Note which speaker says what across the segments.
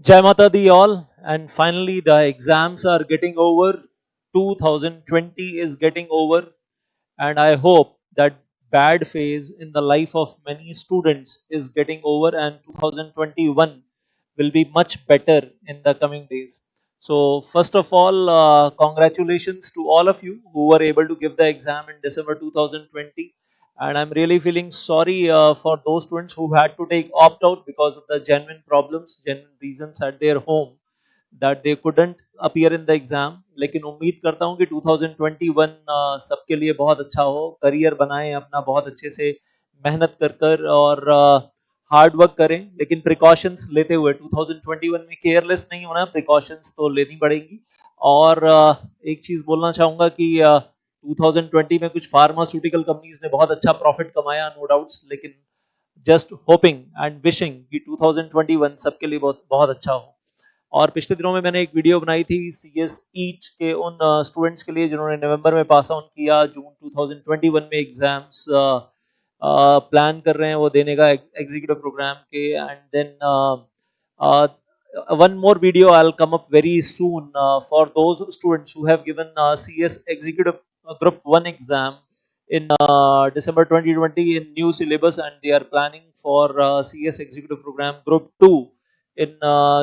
Speaker 1: Jai Mata Di all, and finally the exams are getting over. 2020 is getting over, and I hope that bad phase in the life of many students is getting over, and 2021 will be much better in the coming days. So, first of all, congratulations to all of you who were able to give the exam in December 2020. And I'm really feeling sorry for those students who had to take opt out because of the genuine problems, genuine reasons at their home that they couldn't appear in the exam. लेकिन उम्मीद करता हूँ कि 2021 सबके लिए बहुत अच्छा हो, करियर बनाएं अपना बहुत अच्छे से, मेहनत कर कर और हार्ड वर्क करें, लेकिन प्रिकॉशंस लेते हुए 2021 में केयरलेस नहीं होना, प्रिकॉशंस तो लेनी पड़ेंगी। और एक चीज बोलना चाहूंगा कि 2020 में कुछ फार्मास्यूटिकल कंपनीज ने बहुत अच्छा प्रॉफिट कमाया, नो डाउट्स, लेकिन जस्ट होपिंग एंड विशिंग कि 2021 सबके लिए बहुत बहुत अच्छा हो। और पिछले दिनों में मैंने एक वीडियो बनाई थी सीएस ईच के उन स्टूडेंट्स के लिए जिन्होंने नवंबर में पास ऑन किया, जून 2021 में एग्जाम्स प्लान कर रहे हैं वो देने का एग्जीक्यूटिव प्रोग्राम के। And then one more video I'll come up very soon for those students who have given CS executive group 1 exam in December 2020 in new syllabus, and they are planning for CS executive program group 2 in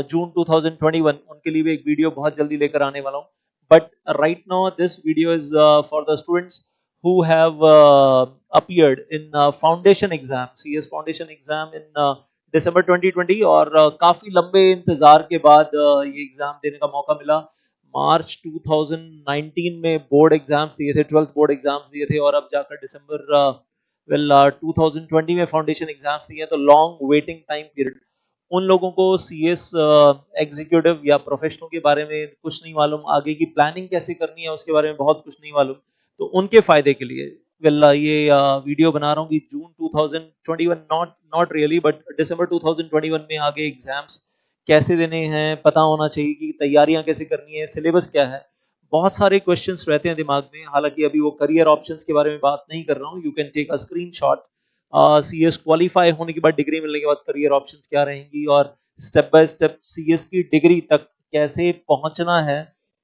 Speaker 1: June 2021। उनके लिए भी एक video बहुत जल्दी लेकर आने वाला हूँ। But right now this video is for the students who have appeared in foundation exam, CS foundation exam in दिसंबर 2020, और काफी लंबे इंतजार के बाद ये एग्जाम देने का मौका मिला। मार्च 2019 में बोर्ड एग्जाम्स दिए थे, 12th बोर्ड एग्जाम्स दिए थे, और अब जाकर दिसंबर 2020 में फाउंडेशन एग्जाम्स दिए, तो लॉन्ग वेटिंग टाइम पीरियड। उन लोगों को सीएस एग्जीक्यूटिव या प्रोफेशनल के बारे में कुछ नहीं मालूम, आगे की प्लानिंग कैसे करनी है उसके बारे में बहुत कुछ नहीं मालूम, तो उनके फायदे के लिए ये वीडियो बना रहा हूँ कि जून 2021, नॉट नॉट रियली बट दिसंबर 2021 में आगे एग्जाम्स कैसे देने हैं, पता होना चाहिए कि तैयारियां कैसे करनी है, सिलेबस क्या है। बहुत सारे क्वेश्चंस रहते हैं दिमाग में, हालांकि अभी वो करियर ऑप्शंस के बारे में बात नहीं कर रहा हूँ। You can take a screenshot, CS qualify होने के बाद, डिग्री मिलने के बाद करियर ऑप्शंस क्या रहेंगी, और स्टेप बाय स्टेप सीएस की डिग्री तक कैसे पहुंचना है,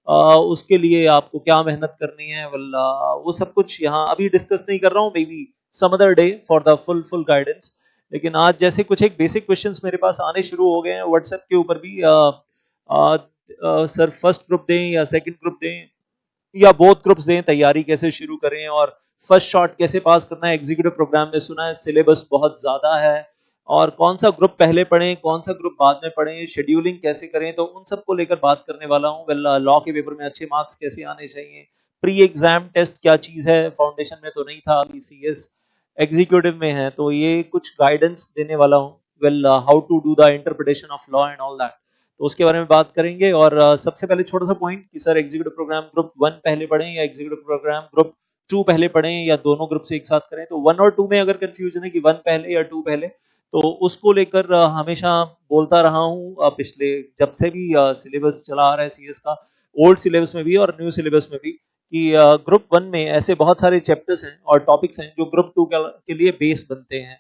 Speaker 1: उसके लिए आपको क्या मेहनत करनी है, वो सब कुछ यहाँ अभी डिस्कस नहीं कर रहा हूँ, maybe some other day for the full guidance. लेकिन आज जैसे कुछ एक बेसिक क्वेश्चंस मेरे पास आने शुरू हो गए हैं व्हाट्सएप के ऊपर भी, सर फर्स्ट ग्रुप दें या सेकंड ग्रुप दें या बोथ ग्रुप्स दें, तैयारी कैसे शुरू करें, और फर्स्ट शॉट कैसे पास करना है एग्जीक्यूटिव प्रोग्राम में, सुना है सिलेबस बहुत ज्यादा है, और कौन सा ग्रुप पहले पढ़ें कौन सा ग्रुप बाद में पढ़ें, शेड्यूलिंग कैसे करें, तो उन सब को लेकर बात करने वाला हूँ। लॉ के पेपर में अच्छे मार्क्स कैसे आने चाहिए, प्री एग्जाम टेस्ट क्या चीज है, फाउंडेशन में तो नहीं था, अभी सीएस एग्जीक्यूटिव में है, तो ये कुछ गाइडेंस देने वाला हूँ। How to do the interpretation of law and all that, तो उसके बारे में बात करेंगे। और सबसे पहले छोटा सा पॉइंट कि सर एग्जीक्यूटिव प्रोग्राम ग्रुप 1 पहले पढ़ें या एग्जीक्यूटिव प्रोग्राम ग्रुप 2 पहले पढ़ें, या दोनों ग्रुप से एक साथ करें, तो 1 और 2 में अगर कंफ्यूजन है कि 1 पहले या 2 पहले, तो उसको लेकर हमेशा बोलता रहा हूँ पिछले जब से भी सिलेबस चला आ रहा है सीएस का, ओल्ड सिलेबस में भी और न्यू सिलेबस में भी, कि ग्रुप 1 में ऐसे बहुत सारे चैप्टर्स हैं और टॉपिक्स हैं जो ग्रुप 2 के लिए बेस बनते हैं।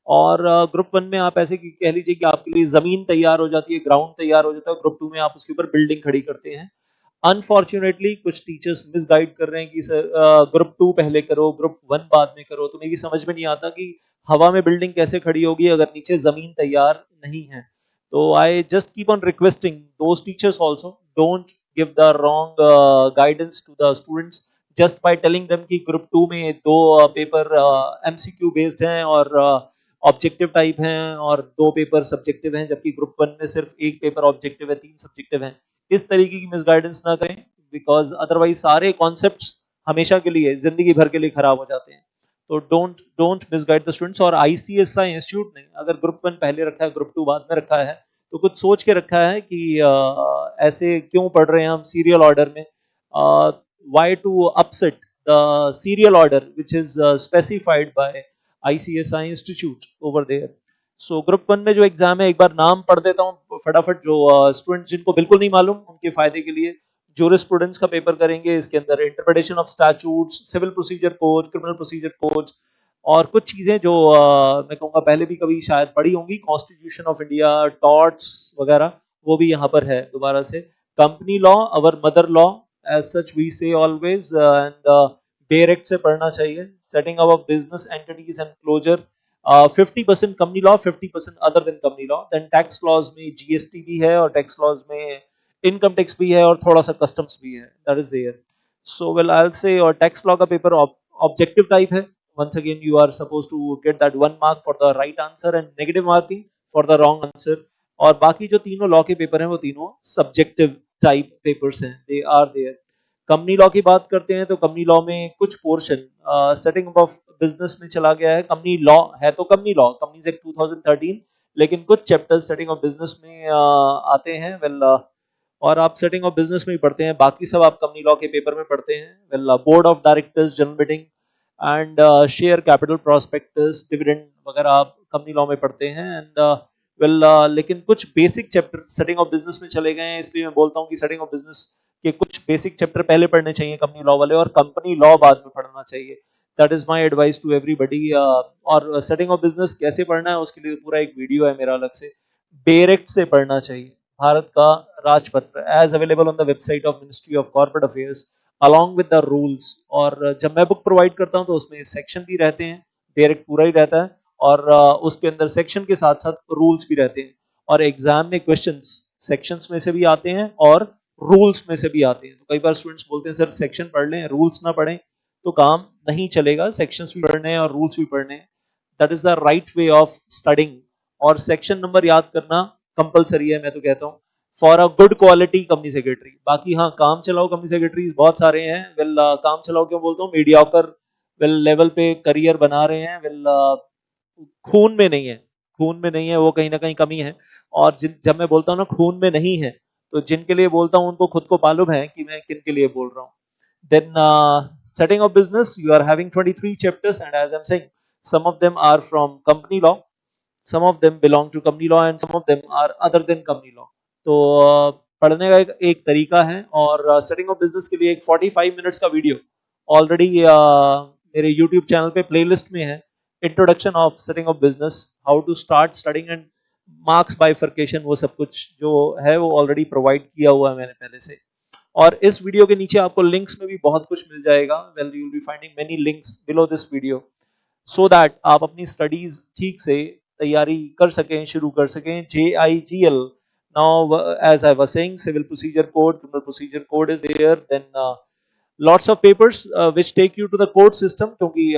Speaker 1: और ग्रुप 1 में आप ऐसे कह लीजिए कि आपके लिए जमीन तैयार हो जाती है, ग्राउंड तैयार हो जाता है, ग्रुप 2 में आप उसके ऊपर बिल्डिंग खड़ी करते हैं। अनफॉर्चुनेटली कुछ टीचर्स मिसगाइड कर रहे हैं कि सर ग्रुप 2 पहले करो ग्रुप 1 बाद में करो, तो मेरी समझ में नहीं आता कि हवा में बिल्डिंग कैसे खड़ी होगी अगर नीचे जमीन तैयार नहीं है। तो I just keep on requesting those teachers also, don't give the wrong guidance to the students just by telling them कि ग्रुप 2 में दो पेपर एमसीक्यू बेस्ड हैं और ऑब्जेक्टिव टाइप हैं, और दो पेपर सब्जेक्टिव हैं, जबकि ग्रुप 1 में सिर्फ एक पेपर ऑब्जेक्टिव है, 3 सब्जेक्टिव हैं। इस तरीके की मिसगाइडेंस ना करें, बिकॉज अदरवाइज सारे कॉन्सेप्ट्स हमेशा के लिए, जिंदगी भर के लिए खराब हो जाते हैं। तो don't don't misguide the students. और आईसीएसआई इंस्टीट्यूट ने अगर ग्रुप 1 पहले रखा है ग्रुप 2 बाद में रखा है, तो कुछ सोच के रखा है कि ऐसे क्यों पढ़ रहे हैं हम सीरियल ऑर्डर में, why to upset the serial order which is specified by ICSI institute over there. So group 1 में जो एग्जाम है, एक बार नाम पढ़ देता हूँ फटाफट, जो स्टूडेंट्स जिनको बिल्कुल नहीं मालूम उनके फायदे के लिए। जूरिस्प्रूडेंस का पेपर करेंगे, इसके अंदर interpretation of statutes, civil procedure code, criminal procedure code, और कुछ चीजें जो मैं कहूँगा पहले भी कभी शायद पढ़ी होंगी, कॉन्स्टिट्यूशन ऑफ इंडिया, टॉर्ट्स वगैरह, वो भी यहाँ पर है दोबारा से। Company law, our mother law as such we say always, and direct से पढ़ना चाहिए। Setting up of business entities and closure, 50% company law, 50% other than company law. Then tax laws में जीएसटी भी है और टैक्स लॉज में income tax भी है और थोड़ा सा कस्टम्स भी है, that is there. So well I will say, और टैक्स लॉ का पेपर ऑब्जेक्टिव टाइप है। once again you are supposed to get that 1 mark for the right answer and negative marking for the wrong answer। और बाकी जो तीनों law के paper हैं वो तीनों सब्जेक्टिव टाइप पेपर्स हैं, they are there. Company law की बात करते हैं तो कंपनी लॉ में कुछ portion setting up of business में चला गया है। कंपनी लॉ है तो कंपनी लॉ, कंपनीज एक्ट 2013, लेकिन कुछ चैप्टर्स सेटिंग ऑफ बिजनेस में आते हैं। वेल और आप सेटिंग ऑफ बिजनेस में ही पढ़ते हैं, बाकी सब आप कंपनी लॉ के पेपर में पढ़ते हैं। Well board of directors, general meeting and share capital prospectus, dividend वगैरह आप कंपनी लॉ में पढ़ते हैं। एंड वेल लेकिन कुछ basic chapter setting of business में चले गए हैं, इसलिए मैं बोलता हूँ कि सेटिंग ऑफ बिजनेस के कुछ बेसिक चैप्टर पहले पढ़ने चाहिए कंपनी लॉ वाले, और कंपनी लॉ बाद में पढ़ना चाहिए। That is my advice to everybody. और सेटिंग ऑफ बिजनेस कैसे पढ़ना है उसके लिए पूरा एक वीडियो है मेरा अलग से। डायरेक्ट से पढ़ना चाहिए, भारत का राजपत्र as available on the website of ministry of corporate affairs along with the rules. और जब मैं बुक प्रोवाइड करता हूं तो उसमें सेक्शन भी रहते हैं, डायरेक्ट पूरा ही रहता है, और उसके अंदर सेक्शन के साथ साथ रूल्स भी रहते हैं। और एग्जाम में क्वेश्चंस सेक्शंस में से भी आते हैं और रूल्स में से भी आते हैं। तो कई बार स्टूडेंट्स बोलते हैं सर सेक्शन पढ़ लें, रूल्स ना पढ़ें तो काम नहीं चलेगा, सेक्शंस भी पढ़ने हैं और रूल्स भी पढ़ने हैं। That is the right way of studying. और सेक्शन नंबर याद करना कंपलसरी है, मैं तो कहता हूँ, for a good quality company secretary. बाकी हाँ, काम चलाओ कंपनी सेक्रेटरीज बहुत सारे हैं। वेल काम चलाओ क्यों बोलता हूँ, मीडियोकर वेल लेवल पे करियर बना रहे हैं। वेल खून में नहीं है, खून में नहीं है, वो कहीं ना कहीं कमी है। और जब मैं बोलता हूँ ना खून में नहीं है, तो जिनके लिए बोलता हूँ उनको खुद को मालूम है कि मैं किन के लिए बोल रहा हूँ। Then setting of business, you are having 23 chapters, and as I'm saying, some of them are from company law, some of them belong to company law, and some of them are other than company law। तो पढ़ने का एक तरीका है। और setting of business के लिए एक 45 मिनट्स का वीडियो ऑलरेडी मेरे यूट्यूब चैनल पे प्लेलिस्ट में है। Introduction of setting of business, how to start studying and marks bifurcation, वो सब कुछ जो है वो ऑलरेडी प्रोवाइड किया हुआ है मैंने पहले से। और इस वीडियो के नीचे आपको लिंक्स में भी बहुत कुछ मिल जाएगा। Well you will be finding many links below this video, so that आप अपनी स्टडीज ठीक से तैयारी कर सकें, शुरू कर सकें। JIGL, now as I was saying, civil procedure code, criminal procedure code is there, then lots of papers which take you to the court system। क्योंकि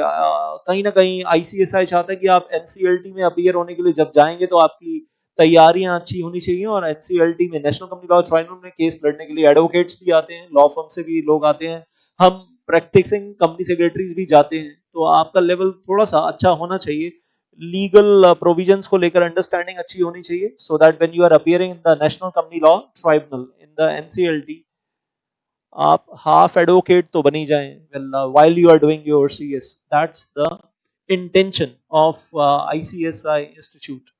Speaker 1: कहीं ना कहीं ICSI चाहता है कि आप NCLT में अपीयर होने के लिए जब जाएंगे तो आपकी तैयारियां अच्छी होनी चाहिए। और NCLT में, नेशनल कंपनी लॉ ट्राइब्यूनल में केस लड़ने के लिए एडवोकेट्स भी आते हैं, लॉ फर्म से भी लोग आते हैं, हम प्रैक्टिसिंग कंपनी सेक्रेटरीज भी जाते हैं। तो आपका लेवल थोड़ा सा अच्छा होना चाहिए, लीगल प्रोविजंस को लेकर अंडरस्टैंडिंग अच्छी होनी चाहिए, so that when you are appearing in the national company law tribunal in the NCLT, आप हाफ एडवोकेट तो बनी जाएं while you are doing your CS। That's the intention of ICSI Institute।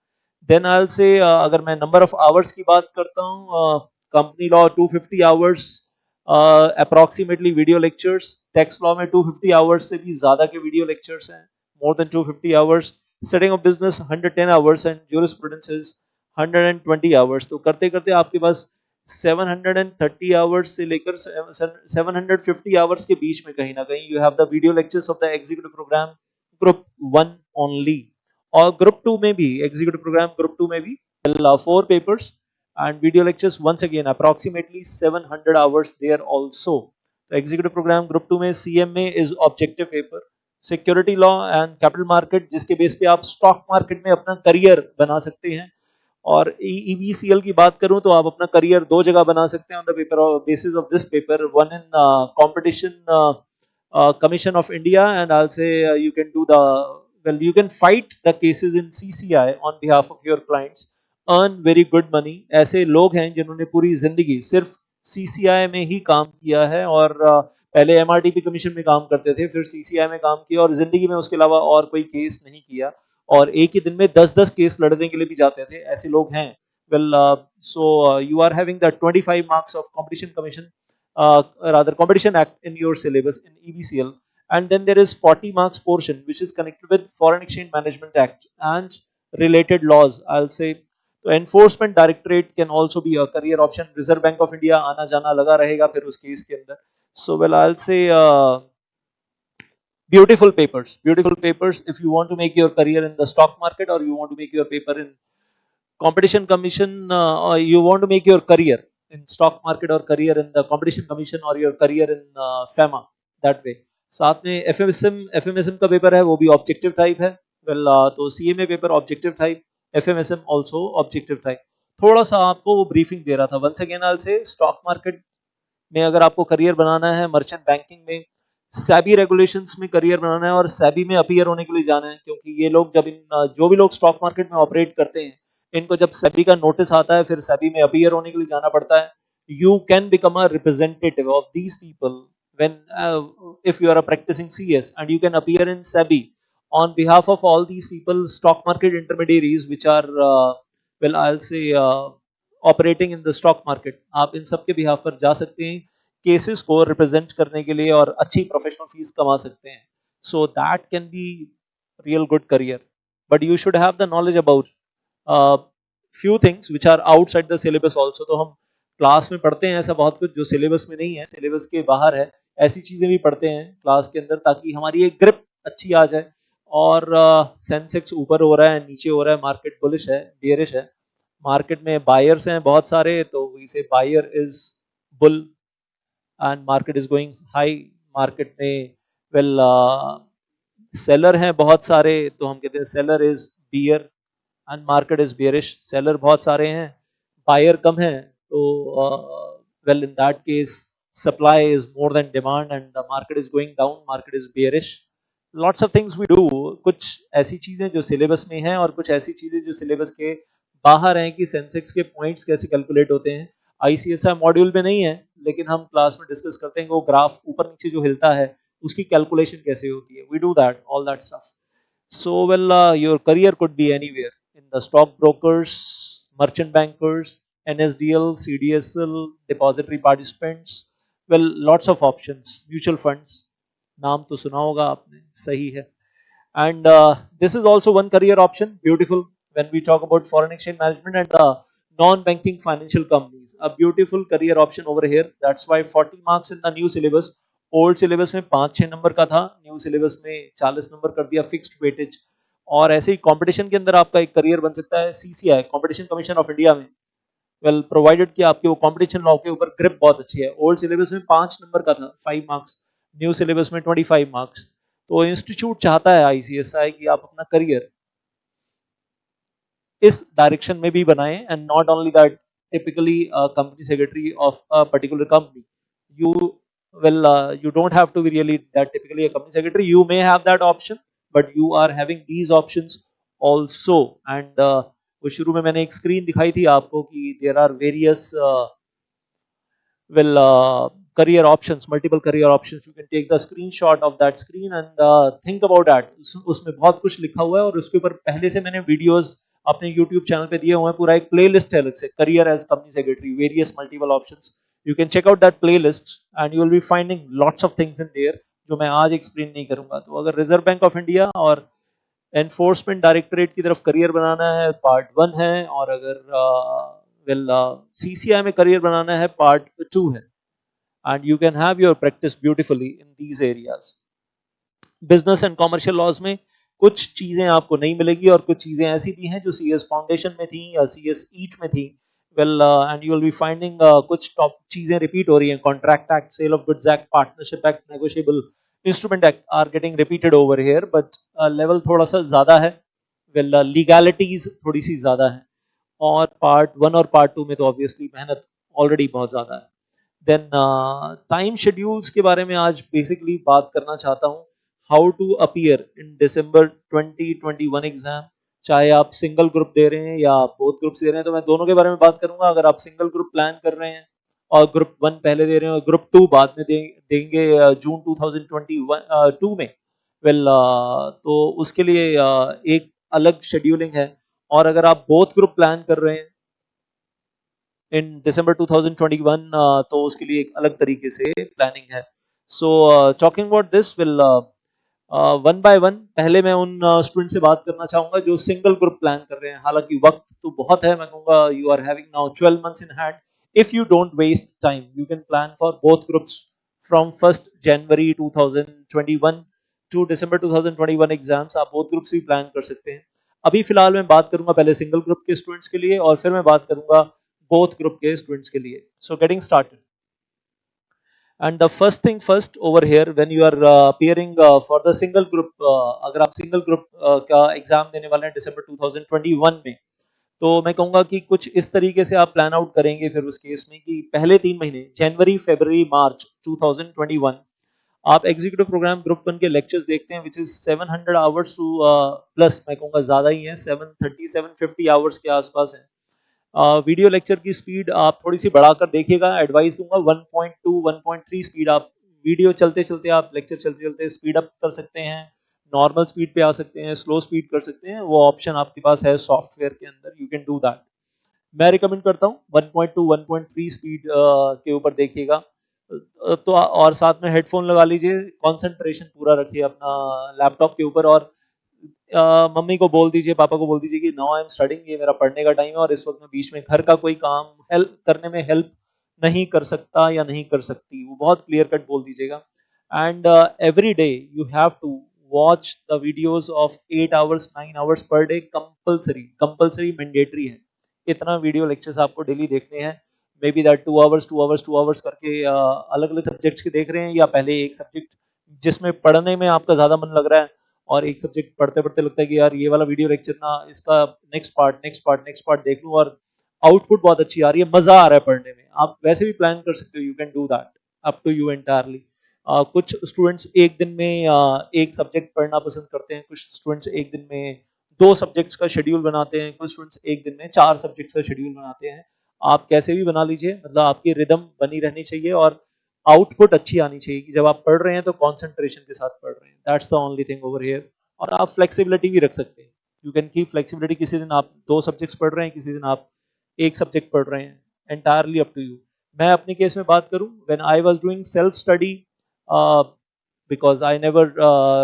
Speaker 1: Then I'll say, अगर मैं number of hours की बात करता हूँ, company law 250 hours approximately video lectures, tax law में 250 आवर्स से भी ज्यादा के वीडियो लेक्चर्स हैं, more than 250 hours. Setting of business 110 hours and jurisprudence is 120 hours. तो करते करते आपके पास 730 आवर्स से लेकर 750 आवर्स के बीच में कहीं ना कहीं you have the video lectures of the executive programme group 1 only. और ग्रुप 2 में भी, एग्जीक्यूटिव प्रोग्राम ग्रुप 2 में भी 4 papers and video lectures, once again approximately 700 hours there also। तो एग्जीक्यूटिव प्रोग्राम ग्रुप 2 में CMA is objective paper, security law and capital market, जिसके base पे आप स्टॉक मार्केट में अपना करियर बना सकते हैं। और EBCL की बात करूं तो आप अपना करियर दो जगह बना सकते हैं on the paper basis of this paper, one in competition commission of India, and I'll say you can do the, well, you can fight the cases in CCI on behalf of your clients, earn very good money। ऐसे लोग हैं जिन्होंने पूरी जिंदगी सिर्फ CCI में ही काम किया है, और पहले MRTP कमीशन में काम करते थे, फिर CCI में काम किया, और जिंदगी में उसके अलावा और कोई केस नहीं किया, और एक ही दिन में 10-10 केस लड़ने के लिए भी जाते थे, ऐसे लोग हैं। Well so you are having the 25 marks of competition commission, rather competition act in your syllabus in EBCL, and then there is 40 marks portion which is connected with foreign exchange management act and related laws, I'll say। तो enforcement directorate can also be a career option. Reserve Bank of India आना जाना लगा रहेगा फिर उस case के अंदर. सो well I will से beautiful papers if you want to make your career in the stock market, or you want to make your paper in competition commission, or you want to make your career in stock market or career in the competition commission or your career in FEMA, that way. साथ में एफएमएसएम का paper है वो भी objective type है. Well तो CMA paper objective type, FMSM also objective type. थोड़ा सा आपको वो ब्रीफिंग दे रहा था. Once again I will say stock market में अगर आपको करियर बनाना है, मर्चेंट बैंकिंग में सेबी रेगुलेशंस में करियर बनाना है और सेबी में अपीयर होने के लिए जाना है, क्योंकि ये लोग जब जो भी लोग स्टॉक मार्केट में ऑपरेट करते हैं, इनको जब सेबी का नोटिस आता है फिर सेबी में अपीयर होने के लिए जाना पड़ता है. You can become a representative of these people when if you are a practicing CS and you can appear in SEBI on behalf of all these people, stock market intermediaries which are well I'll say operating in the stock market. आप इन सब के behalf पर जा सकते हैं cases को represent करने के लिए और अच्छी प्रोफेशनल फीस कमा सकते हैं. So that can be real good career, but you should have the knowledge about few things which are outside the syllabus also. तो हम क्लास में पढ़ते हैं ऐसा बहुत कुछ जो सिलेबस में नहीं है, सिलेबस के बाहर है, ऐसी चीजें भी पढ़ते हैं क्लास के अंदर ताकि हमारी एक ग्रिप अच्छी आ जाए. और सेंसेक्स ऊपर हो रहा है, नीचे हो रहा है, मार्केट बुलिश है, बियरिश है, मार्केट में बायर्स हैं बहुत सारे, तो we say buyer is bull and market is going high. Market में वेल सेलर हैं बहुत सारे, तो हम कहते हैं seller is bear and market is bearish. Seller बहुत सारे हैं, बायर कम है, तो well in that case supply is more than demand and the market is going down, market is bearish. Lots of things we do. कुछ ऐसी चीजें जो सिलेबस में हैं और कुछ ऐसी चीजें जो सिलेबस के बाहर हैं कि सेंसेक्स के पॉइंट्स कैसे कैलकुलेट होते हैं. आईसीएसआई मॉड्यूल में नहीं है, लेकिन हम क्लास में डिस्कस करते हैं कि वो ग्राफ ऊपर नीचे जो हिलता है उसकी कैलकुलेशन कैसे होती है. We do that all that stuff. So well, your career could be anywhere in the stock brokers, merchant bankers, NSDL, CDSL, depository participants. Well, lots of options. Mutual funds, नाम तो सुना होगा आपने, सही है. And this is also one career option. Beautiful. When we talk about foreign exchange management and the non-banking financial companies, a beautiful career option over here. That's why 40 marks in the new syllabus. Old syllabus में 5-6 number का था, new syllabus में 40 number कर दिया fixed weightage. और ऐसे ही competition के अंदर आपका एक करियर बन सकता है CCI, competition commission of India में. वेल प्रोवाइडेड कि आपके वो कंपटीशन लॉ के ऊपर ग्रिप बहुत अच्छी है. ओल्ड सिलेबस में 5 नंबर का था, 5 मार्क्स, न्यू सिलेबस में 25 मार्क्स. तो इंस्टीट्यूट चाहता है आईसीएसआई कि आप अपना करियर इस डायरेक्शन में भी बनाएं, and not only that typically a company secretary of a particular company, you well you don't have to be really that typically a company secretary. You may have that option, but you are having these options also. And वो शुरू में मैंने एक screen दिखाई थी आपको कि there are various well career options, multiple career options. You can take the screenshot of that screen and think about that. उसमें बहुत कुछ लिखा हुआ है और उसके ऊपर पहले से मैंने वीडियोस अपने YouTube चैनल पे दिए हुए हैं. पूरा एक प्लेलिस्ट है अलग से, career as company secretary, various multiple options. You can check out that playlist and you will be finding lots of things in there जो मैं आज एक्सप्लेन नहीं करूंगा. तो अगर रिजर्व बैंक ऑफ इंडिया और एनफोर्समेंट डायरेक्टरेट की तरफ करियर बनाना है, पार्ट 1 है, और अगर वेल सीसीआई में करियर बनाना है, पार्ट 2 है. and you can have your practice beautifully in these areas. Business and commercial laws में कुछ चीजें आपको नहीं मिलेगी और कुछ चीजें ऐसी भी हैं जो सीएस फाउंडेशन में थी या सीएस ईट में थी. Well and you will be finding कुछ टॉप चीजें रिपीट हो रही हैं. Contract act, sale of goods act, partnership act, negotiable instrument act are getting repeated over here, but level थोड़ा सा ज्यादा है. वेल लीगैलिटीज थोड़ी सी ज्यादा है. और पार्ट 1 और पार्ट 2 में तो ऑब्वियसली मेहनत ऑलरेडी बहुत ज्यादा है. देन टाइम शेड्यूल्स के बारे में आज बेसिकली बात करना चाहता हूँ. How to appear in December 2021 exam. चाहे आप सिंगल ग्रुप दे रहे हैं या बोथ ग्रुप्स दे रहे हैं, तो मैं दोनों के बारे में बात करूंगा. अगर आप सिंगल ग्रुप प्लान कर रहे हैं और ग्रुप 1 पहले दे रहे हैं और ग्रुप 2 बाद में देंगे जून 2022 में, वेल तो उसके लिए एक अलग शेड्यूलिंग है. और अगर आप बोथ ग्रुप प्लान कर रहे हैं इन दिसंबर 2021, तो उसके लिए एक अलग तरीके से प्लानिंग है. So talking about this, will one by one पहले मैं उन स्टूडेंट से बात करना चाहूंगा जो सिंगल ग्रुप प्लान कर रहे हैं। हालांकि वक्त तो बहुत है, मैं कहूंगा you are having now 12 months in hand. If you don't waste time you can plan for both groups from 1 January 2021 to December 2021 exams. आप बोथ ग्रुप्स भी प्लान कर सकते हैं। अभी फिलहाल मैं बात करूंगा पहले सिंगल ग्रुप के स्टूडेंट्स के लिए और फिर मैं बात करूंगा बोथ ग्रुप के स्टूडेंट्स के लिए। So getting started, and the first thing first over here, when you are appearing for the single group, अगर आप single group का एग्जाम देने वाले हैं दिसंबर 2021 में, तो मैं कहूंगा कि कुछ इस तरीके से आप प्लान आउट करेंगे फिर उस केस में कि पहले 3 महीने जनवरी फरवरी मार्च 2021 आप एग्जीक्यूटिव प्रोग्राम ग्रुप 1 के लेक्चर्स देखते हैं, which is 700 hours two plus, मैं कहूंगा ज्यादा ही है, 730 750 आवर्स के आसपास है। वीडियो लेक्चर की स्पीड आप थोड़ी सी बढ़ाकर देखिएगा, एडवाइस दूंगा 1.2 1.3 स्पीड। आप वीडियो चलते चलते, आप लेक्चर चलते चलते स्पीड अप कर सकते हैं, नॉर्मल स्पीड पे आ सकते हैं, स्लो स्पीड कर सकते हैं, वो ऑप्शन आपके पास है सॉफ्टवेयर के अंदर, यू कैन डू दैट। मैं रिकमेंड करता हूँ 1.2 1.3 स्पीड के ऊपर देखिएगा। तो और साथ में हेडफोन लगा लीजिए, कंसंट्रेशन पूरा रखिए अपना लैपटॉप के ऊपर, और मम्मी को बोल दीजिए, पापा को बोल दीजिए कि नाउ आई एम स्टडिंग, ये मेरा पढ़ने का टाइम है और इस वक्त मैं बीच में घर का कोई काम हेल्प करने में हेल्प नहीं कर सकता या नहीं कर सकती, वो बहुत क्लियर कट बोल दीजिएगा। And every day you have to watch the videos of 8 hours 9 hours per day, compulsory compulsory mandatory है। इतना वीडियो लेक्चर्स आपको डेली देखने हैं। मे बी दैट 2 आवर्स करके अलग अलग सब्जेक्ट्स के देख रहे हैं, या पहले एक सब्जेक्ट जिसमें पढ़ने में आपका ज्यादा मन लग रहा है और एक सब्जेक्ट पढ़ते पढ़ते लगता है कि यार ये वाला वीडियो लेक्चर ना, इसका नेक्स्ट पार्ट देख लूं, और आउटपुट बहुत अच्छी आ रही है, मजा आ रहा है पढ़ने में, आप वैसे भी प्लान कर सकते हो, you can do that, up to you entirely. कुछ स्टूडेंट्स एक दिन में एक सब्जेक्ट पढ़ना पसंद करते हैं, कुछ स्टूडेंट्स एक दिन में 2 सब्जेक्ट्स का शेड्यूल बनाते हैं, कुछ स्टूडेंट्स एक दिन में 4 सब्जेक्ट्स का शेड्यूल बनाते हैं। आप कैसे भी बना लीजिए, मतलब आपकी रिदम बनी रहनी चाहिए और आउटपुट अच्छी आनी चाहिए कि जब आप पढ़ रहे हैं तो कंसंट्रेशन के साथ पढ़ रहे हैं, that's the only thing over here. और आप फ्लेक्सिबिलिटी भी रख सकते हैं, यू कैन कीप फ्लेक्सिबिलिटी, किसी दिन आप 2 सब्जेक्ट्स पढ़ रहे हैं, किसी दिन आप एक सब्जेक्ट पढ़ रहे हैं, एंटायरली अप टू यू। मैं अपने केस में बात करूं, when I was doing self study, because I never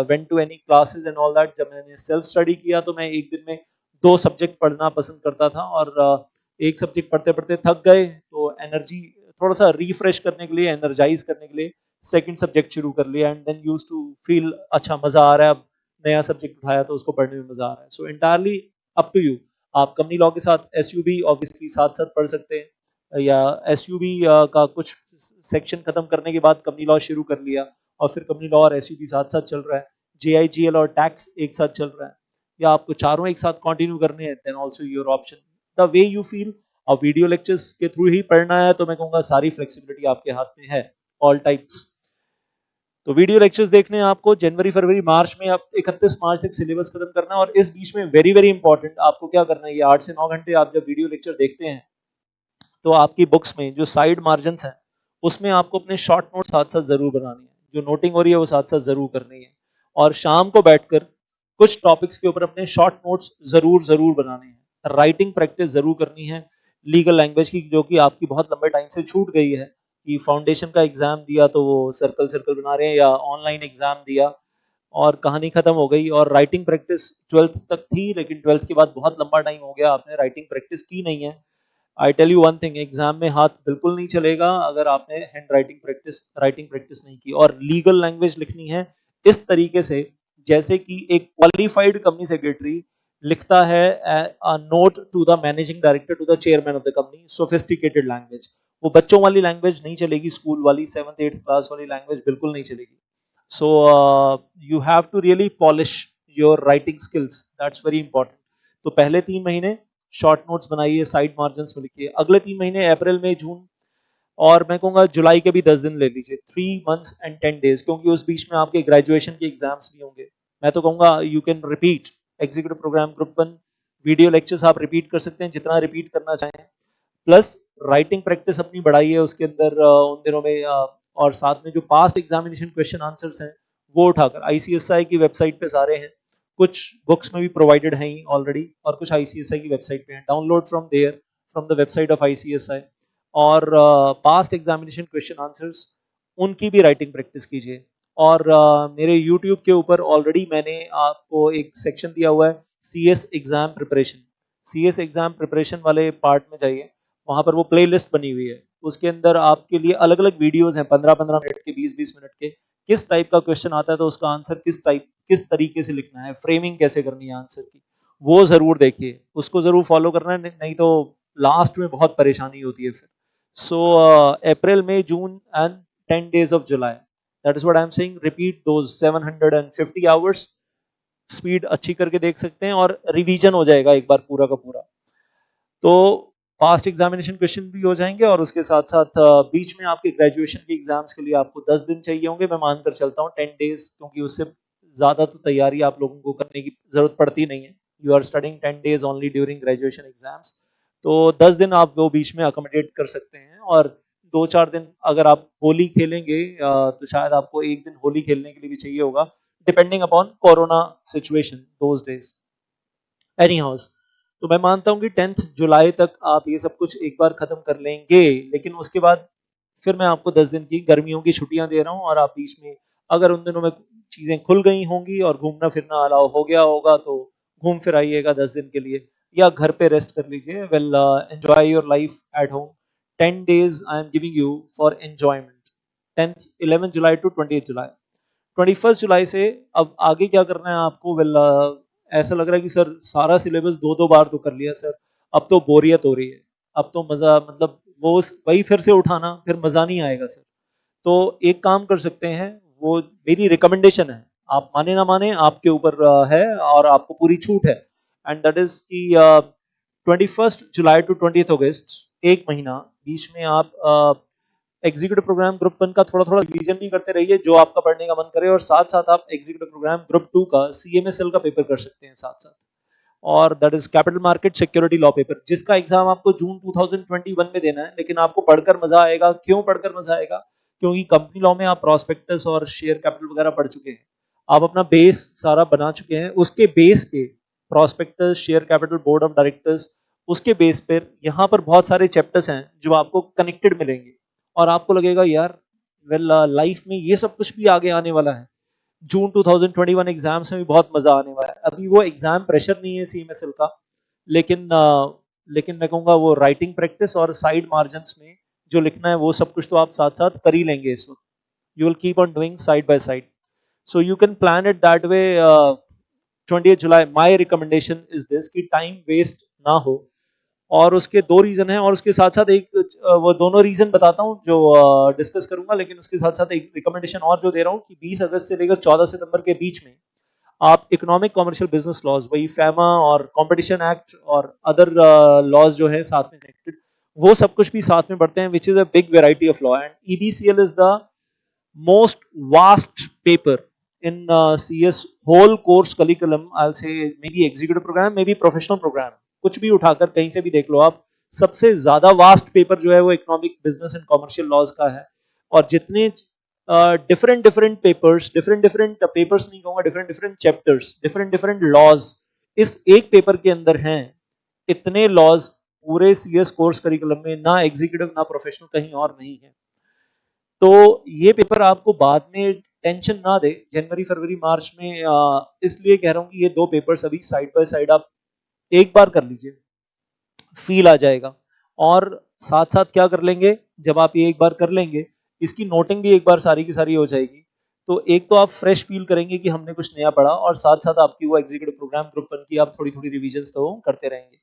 Speaker 1: went to any classes and all that, जब मैंने सेल्फ स्टडी किया तो मैं एक दिन में 2 सब्जेक्ट पढ़ना पसंद करता था, और एक सब्जेक्ट पढ़ते पढ़ते थक गए तो एनर्जी थोड़ा सा रिफ्रेश करने के लिए, एनर्जाइज करने के लिए सेकंड सब्जेक्ट शुरू कर लिया, and then used to feel अच्छा मजा आ रहा है, अब नया सब्जेक्ट उठाया तो उसको पढ़ने में मजा आ रहा है। सो एंटायरली अप टू यू। आप कंपनी लॉ के साथ एसयूबी ऑब्वियसली साथ साथ पढ़ सकते हैं, या एसयूबी का कुछ सेक्शन खत्म करने के बाद कंपनी लॉ शुरू कर लिया और फिर कंपनी लॉ और एसयूबी साथ साथ चल रहा है, जेआईजीएल और टैक्स एक साथ चल रहा है, या आपको चारों एक साथ कंटिन्यू करने हैं, then also your option, the way you feel. और वीडियो लेक्चर्स के थ्रू ही पढ़ना है तो मैं कहूंगा सारी फ्लेक्सिबिलिटी आपके हाथ में है, ऑल टाइप्स। तो वीडियो लेक्चर्स देखने हैं आपको जनवरी फरवरी मार्च में, आप 31 मार्च तक सिलेबस खत्म करना है, और इस बीच में वेरी वेरी इंपॉर्टेंट आपको क्या करना है, ये 8 से 9 घंटे आप जब वीडियो लेक्चर देखते हैं तो आपकी बुक्स में जो साइड मार्जिन है उसमें आपको अपने शॉर्ट नोट साथ साथ जरूर बनानी है, जो नोटिंग हो रही है वो साथ साथ जरूर करनी है, और शाम को बैठकर कुछ टॉपिक्स के ऊपर अपने शॉर्ट नोट्स जरूर जरूर बनाने हैं, राइटिंग प्रैक्टिस जरूर करनी है लीगल लैंग्वेज की, जो कि आपकी बहुत लंबे टाइम से छूट गई है, कि फाउंडेशन का एग्जाम दिया तो वो सर्कल सर्कल बना रहे हैं, या ऑनलाइन एग्जाम दिया और कहानी खत्म हो गई, और राइटिंग प्रैक्टिस 12th तक थी लेकिन 12th के बाद बहुत लंबा टाइम हो गया आपने राइटिंग प्रैक्टिस की नहीं है। I tell you one thing, exam में हाथ बिल्कुल नहीं चलेगा अगर आपने हैंड राइटिंग प्रैक्टिस नहीं की, और लीगल लैंग्वेज लिखनी है इस तरीके से जैसे कि एक क्वालिफाइड कंपनी सेक्रेटरी लिखता है note to the managing director to the chairman of the company, sophisticated language. वो बच्चों वाली लैंग्वेज नहीं चलेगी, स्कूल वाली 7th 8th क्लास वाली लैंग्वेज बिल्कुल नहीं चलेगी। So you have to really polish your writing skills, that's very important. तो पहले 3 महीने शॉर्ट नोट्स बनाइए, साइड मार्जिन में लिखिए, अगले 3 महीने अप्रैल मई जून और मैं कहूंगा जुलाई के भी 10 दिन ले लीजिए, 3 months and 10 days, क्योंकि उस बीच में आपके ग्रेजुएशन के एग्जाम्स भी होंगे। मैं तो कहूंगा you can repeat executive programme group 1 video lectures, आप रिपीट कर सकते हैं जितना रिपीट करना चाहें, प्लस राइटिंग प्रैक्टिस अपनी बढ़ाइए उसके अंदर उन दिनों में, और साथ में जो पास्ट एग्जामिनेशन क्वेश्चन आंसर्स हैं वो उठाकर, आईसीएसआई की वेबसाइट पे सारे हैं, कुछ बुक्स में भी प्रोवाइडेड हैं ऑलरेडी और कुछ आईसीएसआई की वेबसाइट पे हैं, download from there, from the website of ICSI, और पास्ट एग्जामिनेशन क्वेश्चन आंसर्स उनकी भी राइटिंग प्रैक्टिस कीजिए। और मेरे YouTube के ऊपर ऑलरेडी मैंने आपको एक सेक्शन दिया हुआ है CS exam preparation. CS exam preparation वाले पार्ट में जाइए, वहां पर वो प्लेलिस्ट बनी हुई है, उसके अंदर आपके लिए अलग अलग वीडियोस हैं 15-15 मिनट के, 20-20 मिनट के। किस टाइप का क्वेश्चन आता है तो उसका आंसर किस तरीके से लिखना है, फ्रेमिंग कैसे करनी है आंसर की, वो जरूर देखिए, उसको जरूर फॉलो करना है, नहीं तो लास्ट में बहुत परेशानी होती है फिर। सो अप्रैल मई जून and 10 days of July, that is what I am saying, repeat those 750 hours, speed अच्छी करके देख सकते हैं और रिवीजन हो जाएगा एक बार पूरा का पूरा। तो पास्ट एग्जामिनेशन क्वेश्चन भी हो जाएंगे और उसके साथ साथ बीच में आपके ग्रेजुएशन के एग्जाम्स के लिए आपको 10 दिन चाहिए होंगे, मैं मानकर चलता हूँ 10 days, क्योंकि उससे ज्यादा तो तैयारी आप लोगों को करने की जरूरत पड़ती नहीं है। You are studying 10 days only during graduation exams, तो 10 दिन आप वो बीच में अकोमोडेट कर सकते हैं। और 2-4 दिन अगर आप होली खेलेंगे तो शायद आपको एक दिन होली खेलने के लिए भी चाहिए होगा, depending upon corona situation those days. Any house, तो मैं मानता हूं कि 10th जुलाई तक आप ये सब कुछ एक बार खत्म कर लेंगे, लेकिन उसके बाद फिर मैं आपको 10 दिन की गर्मियों की छुट्टियां दे रहा हूं, और आप बीच में अगर उन दिनों में चीजें खुल गई होंगी और घूमना फिरना अलाउ हो गया होगा तो घूम फिर आइएगा 10 दिन के लिए, या घर पे रेस्ट कर लीजिए। Well, enjoy your life at home. 10 days I am giving you for enjoyment, 10th 11 July to 20th July. 21st जुलाई से अब आगे क्या करना है आपको? वेल, ऐसा लग रहा है कि सर सारा सिलेबस 2-2 बार तो कर लिया सर, अब तो बोरियत हो रही है, अब तो मजा, मतलब वो वही फिर से उठाना, फिर मजा नहीं आएगा सर। तो एक काम कर सकते हैं, वो मेरी रिकमेंडेशन है, आप माने ना माने आपके ऊपर है, और आपको पूरी छूट है, एंड दैट इज कि 21st जुलाई टू 20th अगस्त, एक महीना बीच में आप एग्जीक्यूटिव प्रोग्राम ग्रुप 1 का थोड़ा थोड़ा रिवीजन भी करते रहिए जो आपका पढ़ने का मन करे, और साथ साथ आप एग्जीक्यूटिव प्रोग्राम ग्रुप 2 का CMSL का पेपर कर सकते हैं साथ साथ, और that is capital market security law paper, जिसका एग्जाम आपको जून 2021 में देना है। लेकिन आपको पढ़कर मजा आएगा, क्यों पढ़कर मजा आएगा? क्योंकि कंपनी लॉ में आप प्रोस्पेक्टस और शेयर कैपिटल वगैरह पढ़ चुके हैं, आप अपना बेस सारा बना चुके हैं, उसके बेस पे prospectus, share capital, board of directors, उसके बेस पर यहाँ पर बहुत सारे चैप्टर्स हैं जो आपको कनेक्टेड मिलेंगे, और आपको लगेगा यार वेल लाइफ में ये सब कुछ भी आगे आने वाला है। जून 2021 एग्जाम्स में भी बहुत मजा आने वाला है। अभी वो एग्जाम प्रेशर नहीं है CMSL का, लेकिन लेकिन मैं कहूंगा वो राइटिंग प्रैक्टिस और साइड मार्जिन्स में जो लिखना है वो सब कुछ तो आप साथ साथ कर ही लेंगे इस वक्त। You will keep on doing side by side, so you can plan it that way. 20th July my recommendation is this कि टाइम वेस्ट ना हो, और उसके दो रीजन हैं, और उसके साथ साथ एक वो दोनों रीजन बताता हूं जो डिस्कस करूंगा, लेकिन उसके साथ साथ एक रिकमेंडेशन और जो दे रहा हूं कि 20 अगस्त से लेकर 14 सितंबर के बीच में आप इकोनॉमिक कमर्शियल बिजनेस लॉज, वही फैमा और कंपटीशन एक्ट और अदर लॉज जो है साथ में कनेक्टेड, वो सब कुछ भी साथ में पढ़ते हैं, which is a big variety of law, and EBCL is the most vast paper in CS whole course curriculum. I'll say maybe executive program, maybe professional program, कुछ भी उठाकर कहीं से भी देख लो आप, सबसे ज्यादा वास्ट पेपर जो है वो economic business and commercial laws का है। और जितने different different papers, different different papers नहीं कहूंगा, different different chapters, different different laws इस एक पेपर के अंदर हैं, इतने लॉज पूरे CS कोर्स करिकुलम में ना एग्जीक्यूटिव ना प्रोफेशनल कहीं और नहीं है। तो ये पेपर आपको बाद में टेंशन ना दे जनवरी फरवरी मार्च में, इसलिए कह रहा हूं कि ये दो पेपर्स अभी साइड बाय साइड आप एक बार कर लीजिए, फील आ जाएगा। और साथ साथ क्या कर लेंगे, जब आप ये एक बार कर लेंगे, इसकी नोटिंग भी एक बार सारी की सारी हो जाएगी, तो एक तो आप फ्रेश फील करेंगे कि हमने कुछ नया पढ़ा, और साथ साथ आपकी वो एग्जीक्यूटिव प्रोग्राम ग्रुप 1 की आप थोड़ी थोड़ी रिविजन तो करते रहेंगे।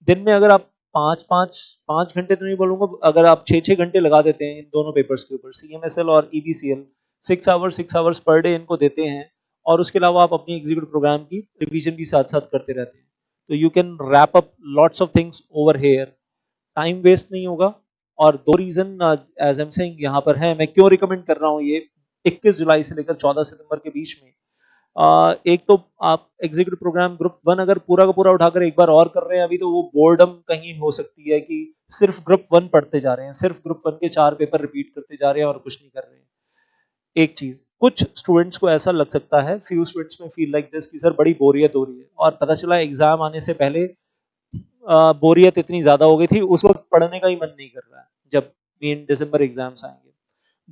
Speaker 1: दिन में अगर आप 5 घंटे तो नहीं बोलूंगा, अगर आप 6-6 घंटे लगा देते हैं इन दोनों पेपर्स के ऊपर, CMSL और EBCL, 6 आवर्स पर डे इनको देते हैं, और उसके अलावा आप अपनी एग्जीक्यूटिव प्रोग्राम की रिवीजन भी साथ साथ करते रहते हैं, तो you can wrap up lots of things over here, time waste नहीं होगा। और दो रीजन एज एम सेइंग यहाँ पर है, मैं क्यों रिकमेंड कर रहा हूँ ये 21 जुलाई से लेकर 14 सितंबर के बीच में। एक तो आप एग्जीक्यूटिव प्रोग्राम ग्रुप 1 अगर पूरा का पूरा उठाकर एक बार और कर रहे हैं अभी, तो वो बोर्डम कहीं हो सकती है कि सिर्फ ग्रुप 1 पढ़ते जा रहे हैं, सिर्फ ग्रुप 1 के 4 पेपर रिपीट करते जा रहे हैं और कुछ नहीं कर रहे हैं। एक चीज, कुछ स्टूडेंट्स को ऐसा लग सकता है, फ्यू स्टूडेंट्स में फील लाइक दिस कि सर बड़ी बोरियत हो रही है, और पता चला एग्जाम आने से पहले बोरियत इतनी ज्यादा हो गई थी, उस वक्त पढ़ने का ही मन नहीं कर रहा है जब मेन दिसंबर एग्जाम्स आएंगे।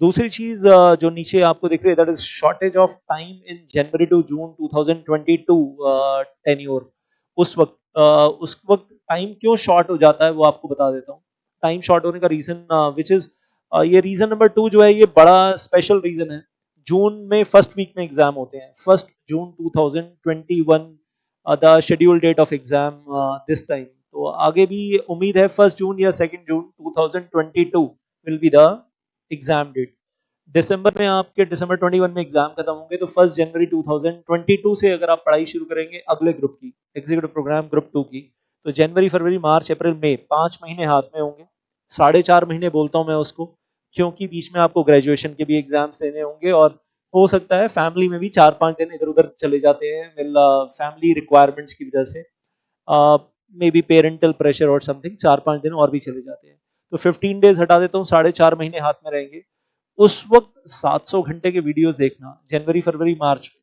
Speaker 1: दूसरी चीज जो नीचे आपको दिख रही है, that is shortage of time in January to June 2022 tenure. उस वक्त टाइम क्यों शॉर्ट हो जाता है वो आपको बता देता हूँ। टाइम शॉर्ट होने का रीजन विच इज ये रीजन नंबर 2 जो है, ये बड़ा स्पेशल रीजन है। जून में फर्स्ट वीक में एग्जाम होते हैं, 1 June 2021 the schedule date of exam this time. तो आगे भी उम्मीद है 1 जून या 2 June 2022 will be the exam date. दिसंबर में आपके दिसंबर 21 में एग्जाम खत्म होंगे, तो 1 जनवरी 2022 से अगर आप पढ़ाई शुरू करेंगे अगले ग्रुप की, एग्जीक्यूटिव प्रोग्राम ग्रुप 2 की, तो जनवरी फरवरी मार्च अप्रैल मई 5 महीने हाथ में होंगे। 4.5 महीने बोलता हूं मैं उसको, क्योंकि बीच में आपको ग्रेजुएशन के भी एग्जाम्स देने होंगे, और हो सकता है फैमिली में भी 4-5 दिन इधर उधर चले जाते हैं फैमिली रिक्वायरमेंट्स की वजह से, मे बी पेरेंटल प्रेशर और समथिंग, 4-5 दिन और भी चले जाते हैं। तो 15 डेज हटा देता हूँ, 4.5 महीने हाथ में रहेंगे। उस वक्त 700 घंटे के वीडियोस देखना जनवरी फरवरी मार्च में,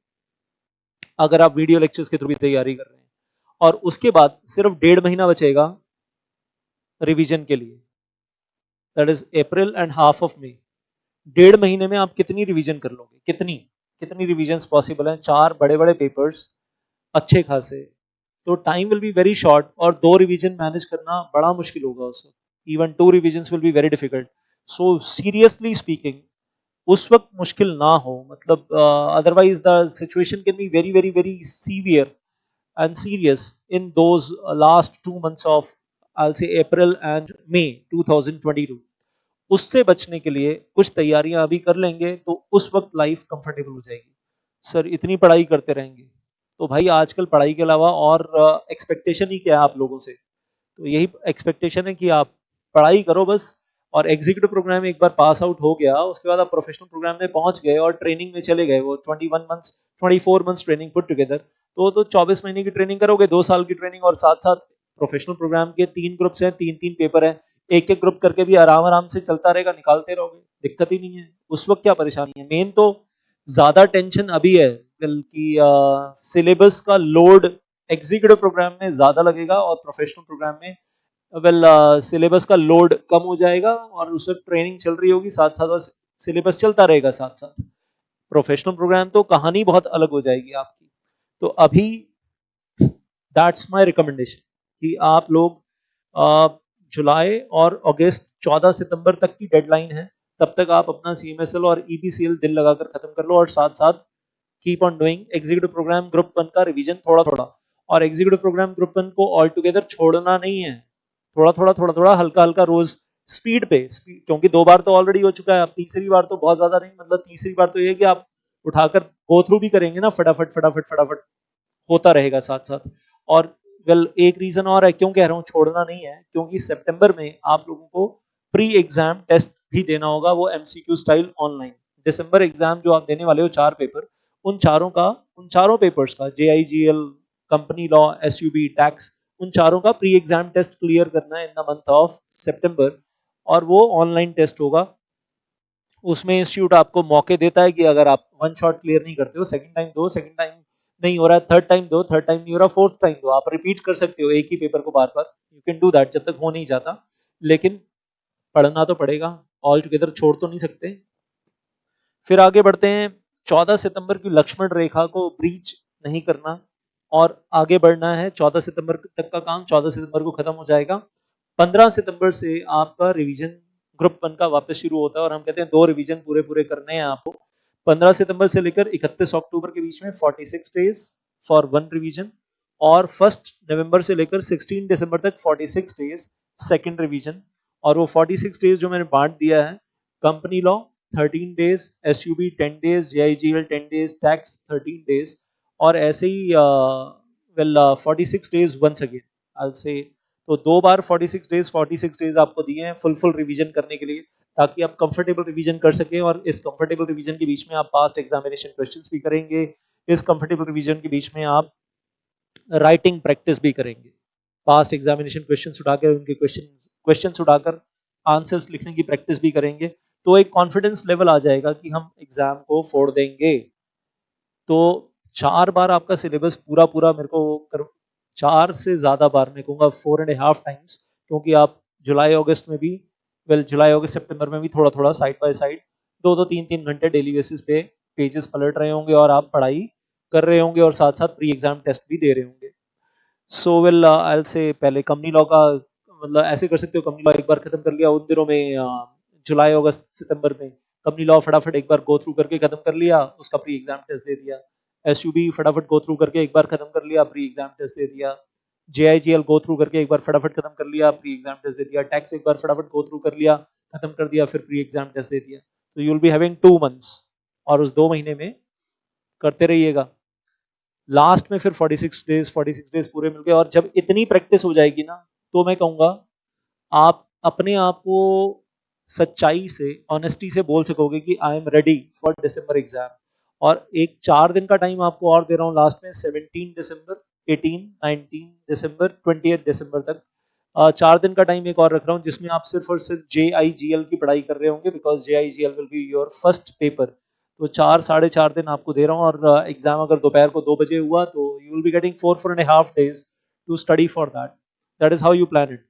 Speaker 1: अगर आप वीडियो लेक्चर्स के थ्रू भी तैयारी कर रहे हैं। और उसके बाद सिर्फ 1.5 महीना बचेगा रिवीजन के लिए, that is April and half of May. 1.5 महीने में आप कितनी रिवीजन कर लोगे, कितनी कितनी रिवीजन पॉसिबल है? 4 बड़े बड़े पेपर्स अच्छे खासे, तो time will be very short, और 2 रिवीजन मैनेज करना बड़ा मुश्किल होगा उस वक्त। Even 2 revision will be very difficult. So seriously speaking, उस वक्त मुश्किल ना हो, मतलब otherwise the situation can be very very very severe and serious in those last 2 months of, I say April and मई 2022। उससे बचने के लिए कुछ तैयारियां अभी कर लेंगे तो उस वक्त लाइफ कंफर्टेबल हो जाएगी। सर इतनी पढ़ाई करते रहेंगे, तो भाई आजकल पढ़ाई के अलावा और एक्सपेक्टेशन ही क्या है आप लोगों से? तो यही एक्सपेक्टेशन है कि आप पढ़ाई करो बस, और एग्जीक्यूटिव प्रोग्राम एक बार पास आउट हो गया, उसके बाद आप प्रोफेशनल प्रोग्राम में पहुंच गए और ट्रेनिंग में चले गए, वो 21 months 24 months training put together, तो 24 महीने की ट्रेनिंग करोगे, 2 साल की ट्रेनिंग, और साथ साथ प्रोफेशनल प्रोग्राम के 3 ग्रुप्स हैं, 3-3 पेपर हैं, एक एक ग्रुप करके भी आराम आराम से चलता रहेगा, निकालते रहोगे, दिक्कत ही नहीं है। उस वक्त क्या परेशानी है? मेन तो ज्यादा टेंशन अभी है बल्कि सिलेबस का लोड एग्जीक्यूटिव प्रोग्राम में ज्यादा लगेगा, और प्रोफेशनल प्रोग्राम में वेल सिलेबस का लोड कम हो जाएगा, और उसमें ट्रेनिंग चल रही होगी साथ साथ, और सिलेबस चलता रहेगा साथ साथ। प्रोफेशनल प्रोग्राम तो कहानी बहुत अलग हो जाएगी आपकी। तो अभी दैट्स माय रिकमेंडेशन कि आप लोग जुलाई और अगस्त 14 सितंबर तक की डेडलाइन है, तब तक आप अपना सीएमएसएल और ईबीसीएल दिल लगाकर खत्म कर लो, और साथ साथ keep on doing executive programme group 1 का रिवीजन थोड़ा थोड़ा। और एग्जीक्यूटिव प्रोग्राम ग्रुप 1 को ऑल टुगेदर छोड़ना नहीं है, थोड़ा थोड़ा हल्का हल्का रोज स्पीड पे क्योंकि 2 बार तो ऑलरेडी हो चुका है, अब तीसरी बार तो बहुत ज्यादा नहीं, मतलब तीसरी बार तो ये कि आप उठाकर गो थ्रू भी करेंगे ना, फटाफट फटाफट फटाफट होता रहेगा साथ साथ। और वेल एक रीजन और है क्यों कह रहा हूँ छोड़ना नहीं है, क्योंकि सितंबर में आप लोगों को प्री एग्जाम टेस्ट भी देना होगा, वो एमसीक्यू स्टाइल ऑनलाइन। दिसंबर एग्जाम जो आप देने वाले हो 4 पेपर, उन चारों पेपर्स का जेआईजीएल, कंपनी लॉ, एसयूबी, टैक्स, उन चारों का प्री एग्जाम टेस्ट क्लियर करना है इन द मंथ ऑफ सितंबर, और वो ऑनलाइन टेस्ट होगा। उसमें इंस्टीट्यूट आपको मौके देता है कि अगर आप वन शॉट क्लियर नहीं करते हो, सेकंड टाइम दो, सेकंड टाइम नहीं हो रहा है थर्ड टाइम दो, थर्ड टाइम नहीं हो रहा फोर्थ टाइम दो, आप रिपीट कर सकते हो एक ही पेपर को बार बार, यू कैन डू दैट जब तक हो नहीं जाता। लेकिन पढ़ना तो पड़ेगा, ऑल टुगेदर छोड़ तो नहीं सकते। फिर आगे बढ़ते हैं, 14 सितंबर की लक्ष्मण रेखा को ब्रीच नहीं करना, और आगे बढ़ना है। 14 सितंबर तक का काम 14 सितंबर को खत्म हो जाएगा। 15 सितंबर से आपका रिवीजन ग्रुप 1 का वापस शुरू होता है, और हम कहते हैं 2 रिवीजन पूरे पूरे करने हैं आपको। 15 सितंबर से लेकर 31 अक्टूबर के बीच में 46 डेज फॉर 1 रिवीजन, और 1 नवंबर से लेकर 16 दिसंबर तक 46 डेज सेकेंड रिवीजन। और वो 46 डेज जो मैंने बांट दिया है, company law 13 days, SUB 10 days, JIGL 10 days, tax 13 days, और ऐसे ही well 46 days once again I say. तो 2 बार 46 डेज आपको दिए हैं फुल फुल रिवीजन करने के लिए, ताकि आप कंफर्टेबल रिवीजन कर सकें, और इस कंफर्टेबल रिवीजन के बीच में आप पास्ट एग्जामिनेशन क्वेश्चंस भी करेंगे, इस कंफर्टेबल रिवीजन के बीच में आप राइटिंग प्रैक्टिस भी करेंगे, पास्ट एग्जामिनेशन क्वेश्चंस उठाकर उनके क्वेश्चंस उठाकर आंसर्स लिखने की प्रैक्टिस भी करेंगे। तो एक कॉन्फिडेंस लेवल आ जाएगा कि हम एग्जाम को फोड़ देंगे। तो 4 बार आपका सिलेबस पूरा पूरा मेरे को 4 से ज्यादा बार, मैं कहूँगा 4.5 टाइम्स, क्योंकि आप जुलाई अगस्त में भी, वेल जुलाई अगस्त सितंबर में भी थोड़ा थोड़ा साइड बाय साइड 2-2 3-3 घंटे डेली बेसिस पे पेजेस पलट रहे होंगे और आप पढ़ाई कर रहे होंगे और साथ साथ प्री एग्जाम टेस्ट भी दे रहे होंगे। सो वेल आई विल से पहले कंपनी लॉ का मतलब ऐसे कर सकते हो, कंपनी लॉ एक बार खत्म कर लिया उन दिनों में जुलाई अगस्त सितंबर में, कंपनी लॉ फटाफट एक बार गो थ्रू करके खत्म कर लिया, उसका प्री एग्जाम टेस्ट दे दिया। एसयूबी फटाफट गो थ्रू करके एक बार खत्म कर लिया, प्री एग्जाम टेस्ट दे दिया। जेआईजीएल गो थ्रू करके एक बार फटाफट खत्म कर लिया, प्री एग्जाम टेस्ट दे दिया। टैक्स एक बार फटाफट गो थ्रू कर लिया, खत्म कर दिया, फिर प्री एग्जाम टेस्ट दे दिया। तो you will be having 2 months और उस 2 महीने में करते रहिएगा। लास्ट में फिर 46 डेज पूरे मिल गए और जब इतनी प्रैक्टिस हो जाएगी ना, तो मैं कहूंगा आप अपने आप को सच्चाई से, ऑनेस्टी से बोल सकोगे कि I am ready for December exam. और एक 4 दिन का टाइम आपको और दे रहा हूँ लास्ट में, 17 दिसंबर, 18, 19 दिसंबर, 28 दिसंबर तक 4 दिन का टाइम एक और रख रहा हूँ, जिसमें आप सिर्फ और सिर्फ JIGL की पढ़ाई कर रहे होंगे, because JIGL will be your first paper. तो 4 साढ़े 4 दिन आपको दे रहा हूँ और एग्जाम अगर दोपहर को 2 बजे हुआ तो you will be getting 4.5 days to study for that. That is how you plan it.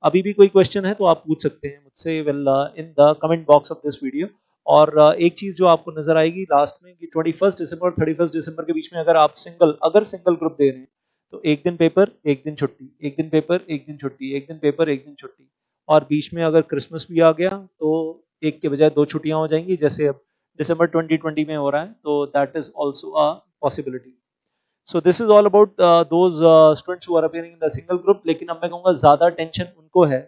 Speaker 1: अभी भी कोई क्वेश्चन है तो आप पूछ सकते हैं मुझसे well in the comment box of this video. और एक चीज जो आपको नजर आएगी लास्ट में कि 21 दिसंबर और 31 दिसंबर के बीच में अगर सिंगल ग्रुप दे रहे हैं तो एक दिन पेपर एक दिन छुट्टी, एक दिन पेपर एक दिन छुट्टी, एक दिन पेपर एक दिन छुट्टी। और बीच में अगर क्रिसमस भी आ गया तो एक के बजाय 2 छुट्टियां हो जाएंगी, जैसे अब दिसंबर 2020 में हो रहा है, तो that is also a possibility. So this is all about those students who are appearing in the single group. लेकिन अब मैं कहूंगा ज्यादा टेंशन उनको है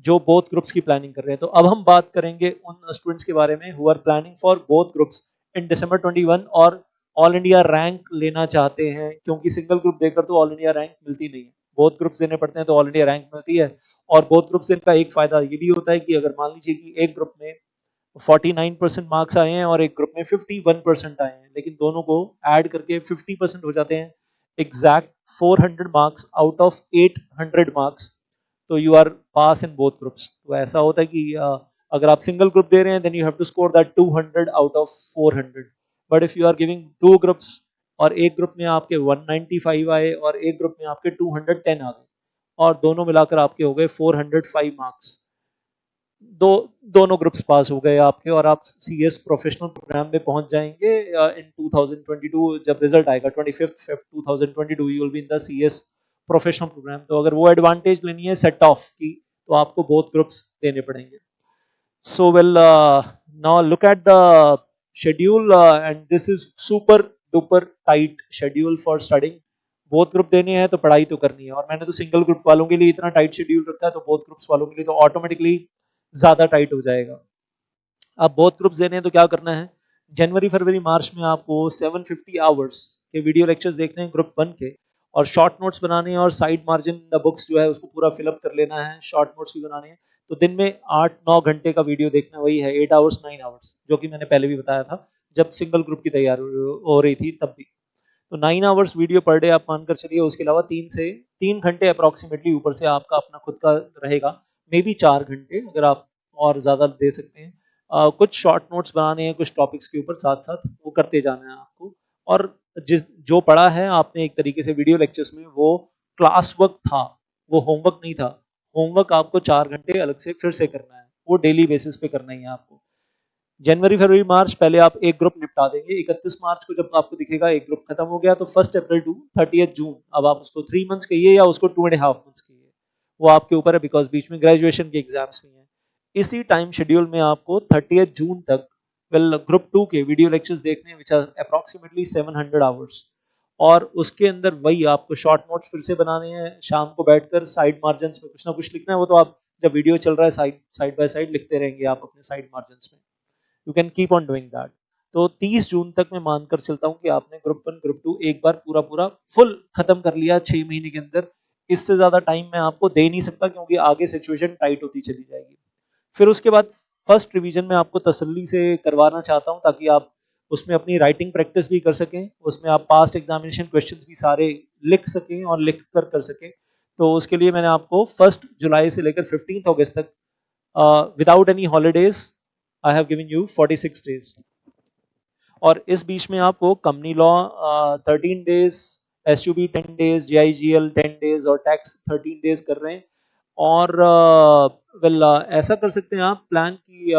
Speaker 1: जो बोथ ग्रुप्स की प्लानिंग कर रहे हैं। तो अब हम बात करेंगे उन स्टूडेंट्स के बारे में who are planning for both groups in December 21 और ऑल इंडिया रैंक लेना चाहते हैं, क्योंकि सिंगल ग्रुप देकर तो ऑल इंडिया रैंक मिलती नहीं है, बोथ ग्रुप्स देने पड़ते हैं तो ऑल इंडिया रैंक मिलती है। और बोथ ग्रुप्स देने का एक फायदा ये भी होता है कि अगर मान लीजिए कि एक ग्रुप में 49% मार्क्स आए हैं और एक ग्रुप में 51% आए हैं, लेकिन दोनों को ऐड करके 50% हो जाते हैं, exact 400 marks out of 800 marks, तो you are pass in both groups. तो ऐसा होता है कि अगर आप सिंगल ग्रुप दे रहे हैं then you have to score that 200 out of 400। But if you are giving 2 groups और एक ग्रुप में आपके 195 आए और एक ग्रुप में आपके 210 आ गए और दोनों मिलाकर आपके हो गए 405 मार्क्स, दोनों ग्रुप्स पास हो गए आपके और आप CS प्रोफेशनल प्रोग्राम में पहुंच जाएंगे इन 2022। जब रिजल्ट आएगा 25 Feb 2022 you will be in the CS professional program. तो अगर वो एडवांटेज लेनी है सेट ऑफ की तो आपको बोथ ग्रुप्स देने पड़ेंगे। So well now look at the schedule and this is super duper tight schedule for studying. Both group देने हैं तो पढ़ाई तो करनी है, और मैंने तो सिंगल ग्रुप वालों के लिए इतना टाइट शेड्यूल रखा है, तो बोथ ग्रुप्स वालों के लिए तो ऑटोमेटिकली ज्यादा टाइट हो जाएगा। अब बोथ ग्रुप्स देने हैं तो क्या करना है, जनवरी फरवरी मार्च में आपको 750 आवर्स के वीडियो लेक्चर्स देखने हैं ग्रुप 1 के, और शॉर्ट नोट्स बनाने हैं और साइड मार्जिन द बुक्स जो है उसको पूरा फिलअप कर लेना है, शॉर्ट नोट्स भी बनाने हैं। तो दिन में 8-9 घंटे का वीडियो देखना, वही है 8 आवर्स 9 आवर्स, जो कि मैंने पहले भी बताया था जब सिंगल ग्रुप की तैयारी हो रही थी तब भी। तो 9 आवर्स वीडियो पर डे आप मानकर चलिए, उसके अलावा 3 घंटे अप्रोक्सीमेटली ऊपर से आपका अपना खुद का रहेगा, मे बी 4 घंटे अगर आप और ज्यादा दे सकते हैं। कुछ शॉर्ट नोट्स बनाने हैं कुछ टॉपिक्स के ऊपर, साथ साथ वो करते जाना है आपको। और जिस जो पढ़ा है आपने एक तरीके से वीडियो लेक्चर्स में, वो क्लास वर्क था, वो होमवर्क नहीं था। होमवर्क आपको 4 घंटे अलग से फिर से करना है, वो डेली बेसिस पे करना ही है आपको। जनवरी फरवरी मार्च पहले आप एक ग्रुप निपटा देंगे, 31 मार्च को जब आपको दिखेगा एक ग्रुप खत्म हो गया, तो 1 अप्रैल टू 30 जून, अब आप उसको 3 मंथ्स कहिए या उसको 2.5 मंथ्स कहिए, वो आपके ऊपर है, बिकॉज बीच में ग्रेजुएशन के एग्जाम्स भी हैं। इसी टाइम शेड्यूल में आपको 30 जून तक वेल ग्रुप 2 के वीडियो लेक्चर्स देखने, विच आर अप्रोक्सीमेटली 700 आवर्स। और उसके अंदर वही आपको शॉर्ट नोट्स फिर से बनाने हैं, शाम को बैठकर साइड मार्जिन में कुछ ना कुछ लिखना है, वो तो आप जब वीडियो चल रहा है साइड बाय साइड लिखते रहेंगे आप अपने साइड मार्जिन में, you can keep on doing that. तो 30 जून तक मैं मानकर चलता हूं कि आपने ग्रुप 1 ग्रुप 2 एक बार पूरा पूरा फुल खत्म कर लिया 6 महीने के अंदर। इससे ज्यादा टाइम मैं आपको दे नहीं सकता, क्योंकि आगे सिचुएशन टाइट होती चली जाएगी। फिर उसके बाद फर्स्ट रिवीजन में आपको तसल्ली से करवाना चाहता हूं, ताकि आप उसमें अपनी राइटिंग प्रैक्टिस भी कर सकें, उसमें आप पास्ट एग्जामिनेशन क्वेश्चंस भी सारे लिख सकें और लिख कर सकें। तो उसके लिए मैंने आपको 1 जुलाई से लेकर 15 अगस्त तक without any holidays I have given you 46 days. और इस बीच में आप वो company law 13 days, SUB 10 days, JIGL 10 days और टैक्स 13 डेज कर रहे हैं। और वेल ऐसा कर सकते हैं आप प्लान की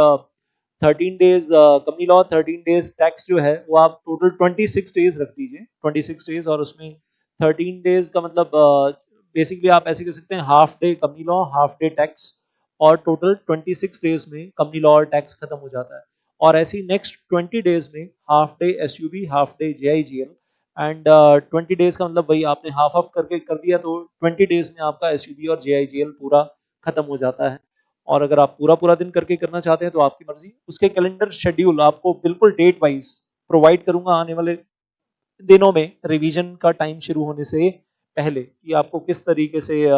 Speaker 1: 13 days company law, 13 days tax जो है वो आप टोटल 26 डेज रख दीजिए, 26 डेज, और उसमें 13 डेज का मतलब बेसिकली आप ऐसे कह सकते हैं half day company law, half day tax, और टोटल 26 डेज में कंपनी लॉ और टैक्स खत्म हो जाता है। और ऐसे ही नेक्स्ट 20 डेज में half day SUB, half day JIGL, and 20 days का मतलब वही आपने हाफ हाफ करके कर दिया, तो 20 डेज में आपका एसयूबी और जेआईजीएल पूरा खत्म हो जाता है। और अगर आप पूरा पूरा दिन करके करना चाहते हैं तो आपकी मर्जी। उसके कैलेंडर शेड्यूल आपको बिल्कुल डेट वाइज प्रोवाइड करूंगा आने वाले दिनों में, रिवीजन का टाइम शुरू होने से पहले, कि आपको किस तरीके से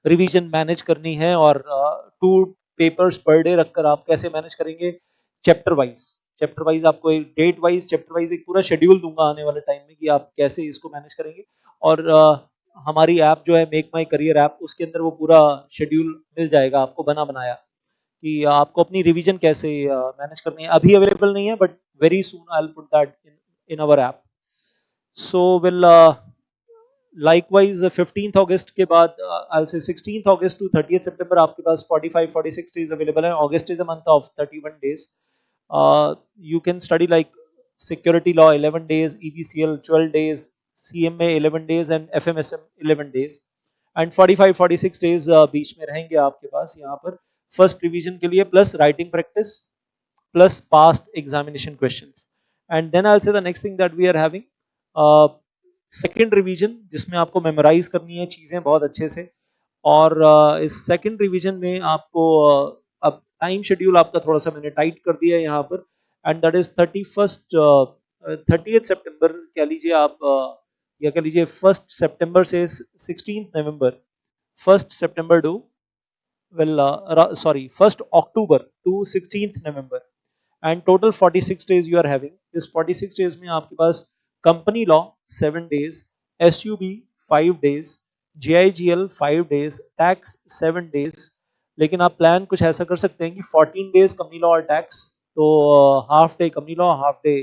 Speaker 1: रिवीजन मैनेज करनी है, और 2 पेपर्स पर डे रखकर आप कैसे मैनेज करेंगे चैप्टर वाइज। चैप्टर वाइज आपको एक डेट वाइज, चैप्टर वाइज एक पूरा शेड्यूल दूंगा आने वाले टाइम में कि आप कैसे इसको मैनेज करेंगे। और हमारी ऐप जो है मेक माई करियर ऐप, उसके अंदर वो पूरा शेड्यूल मिल जाएगा आपको बना बनाया, कि आपको अपनी रिवीजन कैसे मैनेज करनी है। अभी अवेलेबल नहीं है, but very soon I will put that in our app. So will likewise 15 अगस्त के बाद आई से 16 अगस्त टू 30 सितंबर आपके पास 45-46 डेज अवेलेबल है। August is a month of 31 days. You can study like security law 11 days, EBCL 12 days, CMA 11 days and FMSM 11 days, and 45-46 days बीच में रहेंगे आपके पास यहाँ पर फर्स्ट रिवीजन के लिए, plus writing practice, plus past examination questions. And then I will say the next thing that we are having second revision, जिसमें आपको memorise करनी है चीजें बहुत अच्छे से। और इस सेकंड रिवीजन में आपको अब टाइम शेड्यूल आपका थोड़ा सा मैंने टाइट कर दिया है यहाँ पर, एंड दैट इज 30th सितंबर कह लीजिए आप, या कह लीजिए 1 सितंबर से 16 नवंबर, 1 सितंबर टू sorry 1 अक्टूबर टू 16 नवंबर, and total 46 days you are having. इस 46 डेज में आपके पास company law 7 days, SUB 5 days, JIGL 5 days, tax 7 days. लेकिन आप प्लान कुछ ऐसा कर सकते हैं कि 14 डेज कंपनी लॉ और टैक्स, तो half day company law, half day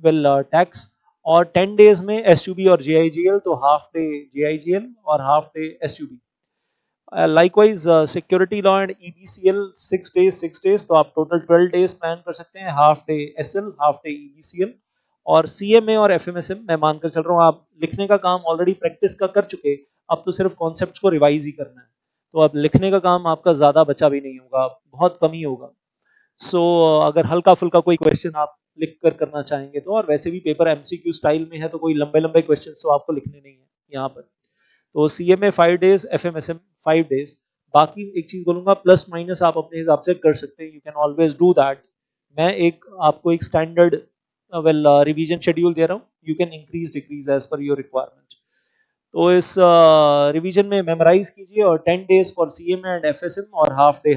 Speaker 1: will tax, और 10 डेज में एसयूबी और जेआईजीएल, तो हाफ डे जेआईजीएल और half day SUB. Likewise security law and EBCL 6 days 6 days, तो आप टोटल 12 डेज प्लान कर सकते हैं, half day SL, half day EBCL. और सीएमए और एफएमएसएम मैं मानकर चल रहा हूँ आप लिखने का काम ऑलरेडी प्रैक्टिस का कर चुके, अब तो सिर्फ कॉन्सेप्ट्स को रिवाइज ही करना है, तो अब लिखने का काम आपका ज्यादा बचा भी नहीं होगा, बहुत कम ही होगा। सो अगर हल्का फुल्का कोई क्वेश्चन आप लिख कर करना चाहेंगे तो, और वैसे भी पेपर एमसीक्यू स्टाइल में है, तो कोई लंबे लंबे क्वेश्चन तो आपको लिखने नहीं है यहाँ पर। तो सीएमए 5 डेज, एफएमएसएम 5 डेज। बाकी एक चीज बोलूंगा, प्लस माइनस आप अपने हिसाब से कर सकते हैं, you can always do that. मैं एक आपको एक स्टैंडर्ड वेल रिवीजन शेड्यूल दे रहा हूँ, you can increase decrease as per your requirement. तो इस रिवीजन में मेमोराइज कीजिए, और 10 days for CMA and FSM, और हाफ डे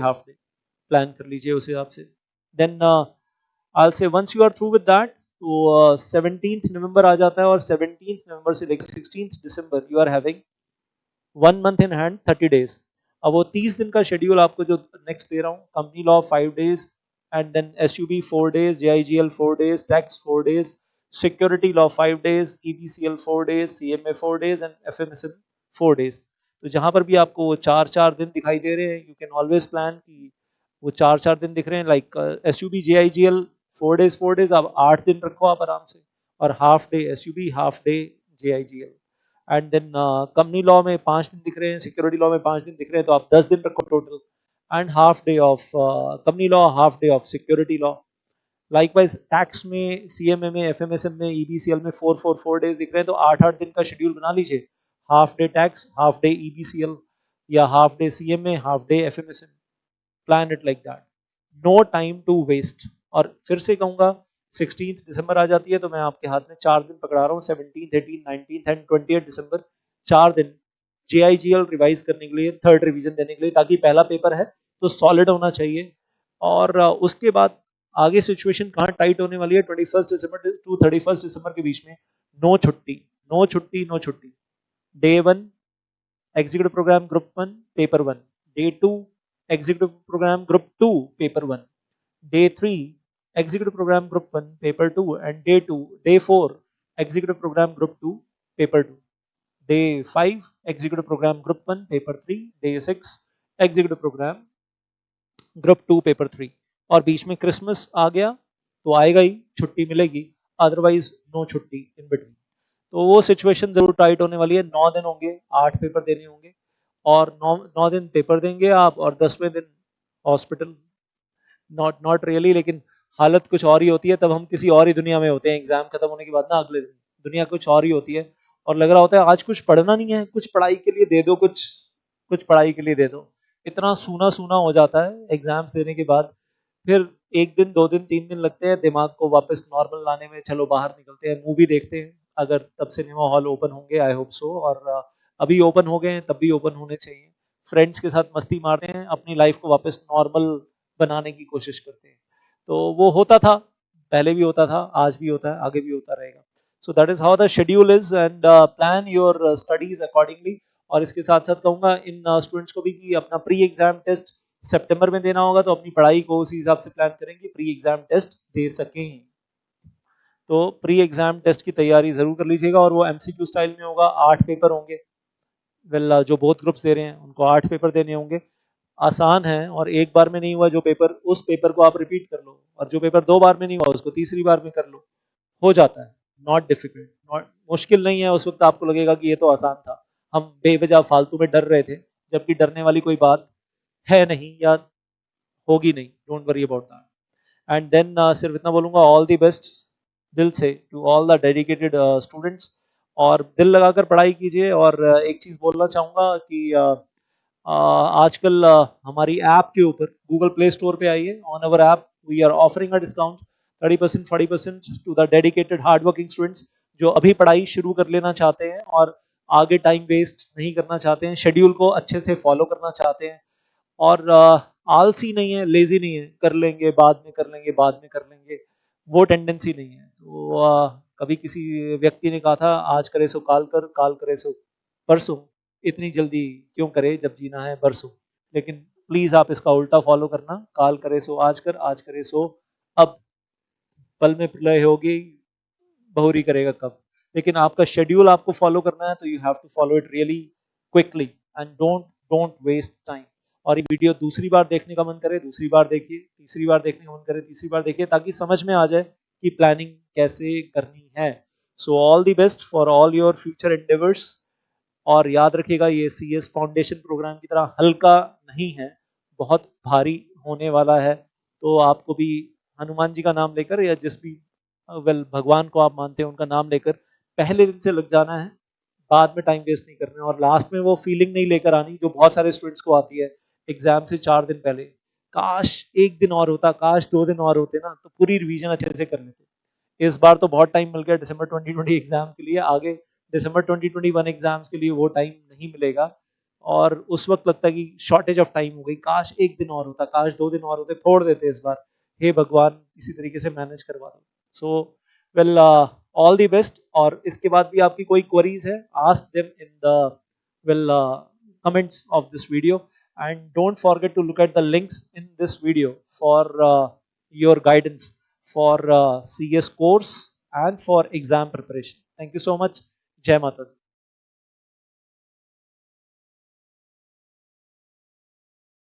Speaker 1: प्लान कर लीजिए उस हिसाब से। Then I say once you are through with that, तो 17 नवंबर आ जाता है, और 17 नवंबर से लेकर 16 दिसंबर you are having 1 month in hand 30 days. अब वो 30 दिन का शेड्यूल आपको जो नेक्स्ट दे रहा हूँ, company law 5 days, and then SUB 4 days, JIGL 4 days, tax 4 days, security law 5 days, EBCL 4 days, CMA 4 days and FMSM 4 days. तो जहां पर भी आपको 4-4 दिन दिखाई दे रहे हैं, यू कैन ऑलवेज प्लान कि वो 4-4 दिन दिख रहे हैं, लाइक एसयूबी जेआईजीएल 4 डेज आप 8 दिन रखो आप आराम से, और half day SUB, half day JIGL. And then company law में 5 दिन दिख रहे हैं, सिक्योरिटी लॉ में 5 दिन दिख रहे हैं, तो आप 10 दिन रखो total, and half day of company law, half day of security law. Likewise tax में, सीएमए में, एफएमएसएम में, ईबीसीएल में 4-4-4 डेज दिख रहे हैं, तो 8-8 दिन का शेड्यूल बना लीजिए, half day tax, half day EBCL, या half day CMA, half day FMSM. Plan it like that, no time to waste. और फिर से कहूंगा 16 दिसंबर आ जाती है, तो मैं आपके हाथ में 4 दिन पकड़ा रहा हूँ, 17, 18, 19 एंड 20 दिसंबर, 4 दिन जेआईजीएल रिवाइज करने के लिए, थर्ड रिवीजन देने के लिए, ताकि पहला पेपर है तो सॉलिड होना चाहिए। और उसके बाद आगे सिचुएशन कहाँ टाइट होने वाली है, 21 दिसंबर टू 31 दिसंबर के बीच में, नो छुट्टी, नो छुट्टी, नो छुट्टी। Day 1 executive programme group 1 paper 1, day 2 executive programme group 2 paper 1, day 3 executive programme group 1 paper 2, and day 4 executive programme group 2 paper 2, day 5 executive programme group 1 paper 3, day 6 executive programme group 2 paper 3। और बीच में Christmas आ गया तो आएगा ही, छुट्टी मिलेगी, otherwise no छुट्टी in between. तो वो सिचुएशन जरूर टाइट होने वाली है। 9 दिन होंगे, 8 पेपर देने होंगे, और 9 दिन पेपर देंगे आप, और 10वें दिन हॉस्पिटल। नॉट नॉट रियली, लेकिन हालत कुछ और ही होती है। तब हम किसी और ही दुनिया में होते हैं, एग्जाम खत्म होने के बाद ना अगले दिन दुनिया कुछ और ही होती है, और लग रहा होता है आज कुछ पढ़ना नहीं है, कुछ पढ़ाई के लिए दे दो, कुछ कुछ पढ़ाई के लिए दे दो। इतना सूना सूना हो जाता है एग्जाम्स देने के बाद। फिर 1 दिन 2 दिन 3 दिन लगते हैं दिमाग को वापस नॉर्मल लाने में। चलो बाहर निकलते हैं, मूवी देखते हैं, अगर तब सिनेमा हॉल ओपन होंगे, आई होप सो, और अभी ओपन हो गए हैं, तब भी ओपन होने चाहिए। फ्रेंड्स के साथ मस्ती मारते हैं, अपनी लाइफ को वापस नॉर्मल बनाने की कोशिश करते हैं। तो वो होता था, पहले भी होता था, आज भी होता है, आगे भी होता रहेगा। So that is how the schedule is, and plan your studies accordingly. और इसके साथ साथ कहूंगा इन स्टूडेंट्स को भी कि अपना प्री एग्जाम टेस्ट सितंबर में देना होगा, तो अपनी पढ़ाई को उसी हिसाब से प्लान करेंगे, प्री एग्जाम टेस्ट दे सकें। तो प्री एग्जाम टेस्ट की तैयारी जरूर कर लीजिएगा, और वो एमसीक्यू स्टाइल में होगा, 8 पेपर होंगे। वेल जो बोथ ग्रुप्स दे रहे हैं उनको 8 पेपर देने होंगे। आसान है, और एक बार में नहीं हुआ जो पेपर, उस पेपर को आप रिपीट कर लो, और जो पेपर 2 बार में नहीं हुआ उसको तीसरी बार में कर लो। हो जाता है, नॉट डिफिकल्ट, नॉट मुश्किल नहीं है। उस वक्त आपको लगेगा कि ये तो आसान था, हम बेवजह फालतू में डर रहे थे, जबकि डरने वाली कोई बात है नहीं, या होगी नहीं। Don't worry about that. And then सिर्फ इतना बोलूंगा, ऑल द बेस्ट दिल से to all the dedicated students, और दिल लगाकर पढ़ाई कीजिए। और एक चीज बोलना चाहूंगा कि आजकल हमारी ऐप के ऊपर गूगल प्ले स्टोर पे आइए, on our app we are offering a discount 30% 40% to the dedicated hard working students, जो अभी पढ़ाई शुरू कर लेना चाहते हैं और आगे टाइम वेस्ट नहीं करना चाहते हैं, शेड्यूल को अच्छे से फॉलो करना चाहते हैं, और आलसी नहीं है, लेजी नहीं है, कर लेंगे बाद में, कर लेंगे बाद में, कर लेंगे, वो टेंडेंसी नहीं है। तो कभी किसी व्यक्ति ने कहा था, आज करे सो काल करे सो परसों, इतनी जल्दी क्यों करे जब जीना है बरसों। लेकिन प्लीज आप इसका उल्टा फॉलो करना, काल करे सो आज करे सो अब, पल में प्रलय होगी, बहुरी करेगा कब। लेकिन आपका शेड्यूल आपको फॉलो करना है, तो you have to follow it really quickly, and don't don't waste time. और ये वीडियो दूसरी बार देखने का मन करे दूसरी बार देखिए, तीसरी बार देखने का मन करे तीसरी बार देखिए, ताकि समझ में आ जाए कि प्लानिंग कैसे करनी है। So all the best for all your future endeavours. और याद रखिएगा, ये सीएस फाउंडेशन प्रोग्राम की तरह हल्का नहीं है, बहुत भारी होने वाला है। तो आपको भी हनुमान जी का नाम लेकर, या जिस भी वेल भगवान को आप मानते हैं उनका नाम लेकर, पहले दिन से लग जाना है, बाद में टाइम वेस्ट नहीं करना है, और लास्ट में वो फीलिंग नहीं लेकर आनी जो बहुत सारे स्टूडेंट्स को आती है एग्जाम से 4 दिन पहले। काश 1 दिन और होता, काश 2 दिन और होते ना, तो पूरी रिवीजन अच्छे से कर लेते। इस बार तो बहुत टाइम मिल गया दिसंबर 2020 एग्जाम के लिए, आगे दिसंबर 2021 एग्जाम्स के लिए वो टाइम नहीं मिलेगा, और उस वक्त लगता है कि शॉर्टेज ऑफ टाइम हो गई, काश 1 दिन और होता, काश 2 दिन और होते, फोड़ देते इस बार, हे भगवान इसी तरीके से मैनेज करवा दो। So well all the best. और इसके बाद भी आपकी कोई क्वेरीज है, ask them in the well comments of this video, and don't forget to look at the links in this video for your guidance for CS course and for exam preparation. Thank you so much. Jai Mata Di.